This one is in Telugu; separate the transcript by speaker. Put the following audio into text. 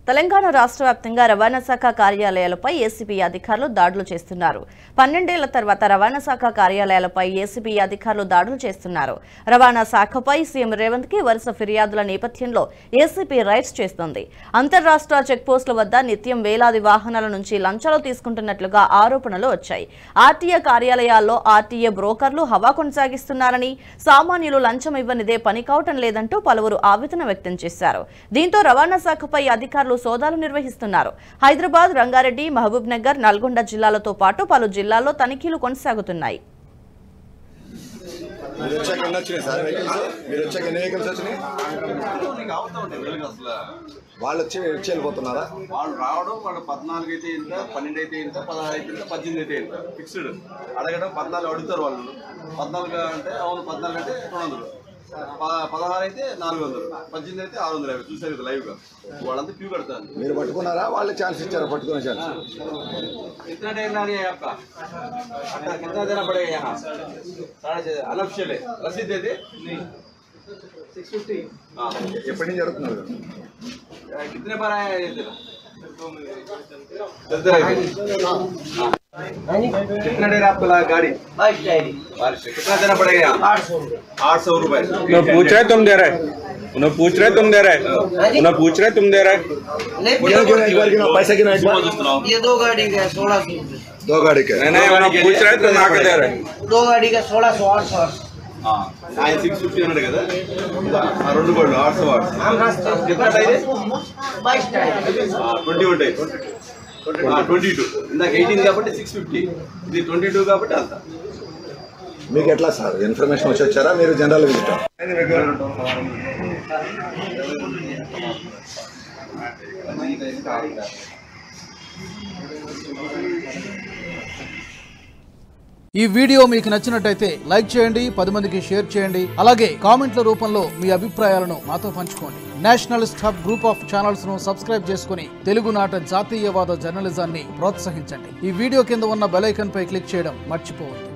Speaker 1: తెలంగాణ రాష్ట్ర వ్యాప్తంగా రవాణా శాఖ కార్యాలయాలపై ఏసీబీ అధికారులు దాడులు చేస్తున్నారు. 12 ఏళ్ల తర్వాత రవాణా శాఖ కార్యాలయాలపై ఏసీబీ అధికారులు దాడులు చేస్తున్నారు. రవాణా శాఖపై సీఎం రేవంత్ కి వరుస ఫిర్యాదుల నేపథ్యంలో ఏసీబీ రైడ్స్ చేస్తోంది. అంతర్రాష్ట్ర చెక్పోస్టుల వద్ద నిత్యం వేలాది వాహనాల నుంచి లంచాలు తీసుకుంటున్నట్లుగా ఆరోపణలు వచ్చాయి. ఆర్టీఏ కార్యాలయాల్లో ఆర్టీఏ బ్రోకర్లు హవా కొనసాగిస్తున్నారని, సామాన్యులు లంచం ఇవ్వనిదే పని కావటం లేదంటూ పలువురు ఆవేదన వ్యక్తం చేశారు. దీంతో రవాణా శాఖపై అధికారులు సోదాలు నిర్వహిస్తున్నారు. హైదరాబాద్, రంగారెడ్డి, మహబూబ్ నగర్, నల్గొండ జిల్లాలతో పాటు పలు జిల్లాల్లో తనిఖీలు కొనసాగుతున్నాయి.
Speaker 2: వాళ్ళు వచ్చి వెళ్ళిపోతున్నారా?
Speaker 3: వాళ్ళు రావడం వాళ్ళు 14 అయితే ఇంత, 12 అయితే ఇంత, 16 అయితే ఇంత, 18 అయితే ఇంత ఫిక్స్డ్ అడగడం. 14 అడుగుతారు వాళ్ళు. 14 అంటే అవును, 14 అంటే 200, 16 అయితే 400, 18 అయితే 650. చూసారు లైవ్ గా. వాళ్ళంతా క్యూ కడతారు.
Speaker 2: మీరు పట్టుకున్నారా? వాళ్ళు ఛాన్స్ ఇచ్చారా? పట్టుకునే ఛాన్స్
Speaker 3: कितना टाइम लगा है आपका? कितना देना पड़ेगा यहाँ? 6.5 अनऑफिशियल है. रसीद दे दे. नहीं 650. हाँ,
Speaker 2: ఎప్పటి నుంచి జరుగుతున్నారు?
Speaker 3: कितने बार आया है इधर? कितना देर आपको लगा गाड़ी? 22 से. कितना देना पड़ेगा यहाँ? 800 रुपए.
Speaker 4: पूछ रहे तुम दे रहे, उन्हें पूछ रहे तुम दे रहे, उन्हें पूछ रहे तुम दे रहे.
Speaker 2: पैसा गिना
Speaker 5: ये 2 गाड़ी का 1600 रुपये.
Speaker 2: 2 गाड़ी के
Speaker 4: नहीं, उन्हें पूछ रहे तुम आके दे रहे.
Speaker 5: 2 गाड़ी का 1600, 800.
Speaker 3: ఆయన 650 అన్నాడు కదా, ఆ 2 గోల్డ్ 800. कितना टाइम है?
Speaker 5: 22 टाइम.
Speaker 3: 21 टाइम. 22. ఇందాక 18 కాబట్టి 650, ఇది 22 కాబట్టి అంత.
Speaker 2: మీకు ఎట్లా సార్ ఇన్ఫర్మేషన్ వచ్చారా? మీరు జనరల్ విజిటర్?
Speaker 6: ఈ వీడియో మీకు నచ్చినట్టయితే లైక్ చేయండి, 10 మందికి షేర్ చేయండి. అలాగే కామెంట్ల రూపంలో మీ అభిప్రాయాలను మాతో పంచుకోండి. Nationalist hub group of channels ను సబ్స్క్రైబ్ చేసుకుని తెలుగునాట జాతీయవాద జర్నలిజాన్ని ప్రోత్సహించండి. ఈ వీడియో కింద ఉన్న బెల్ ఐకాన్ పై క్లిక్ చేయడం మర్చిపోవద్దు.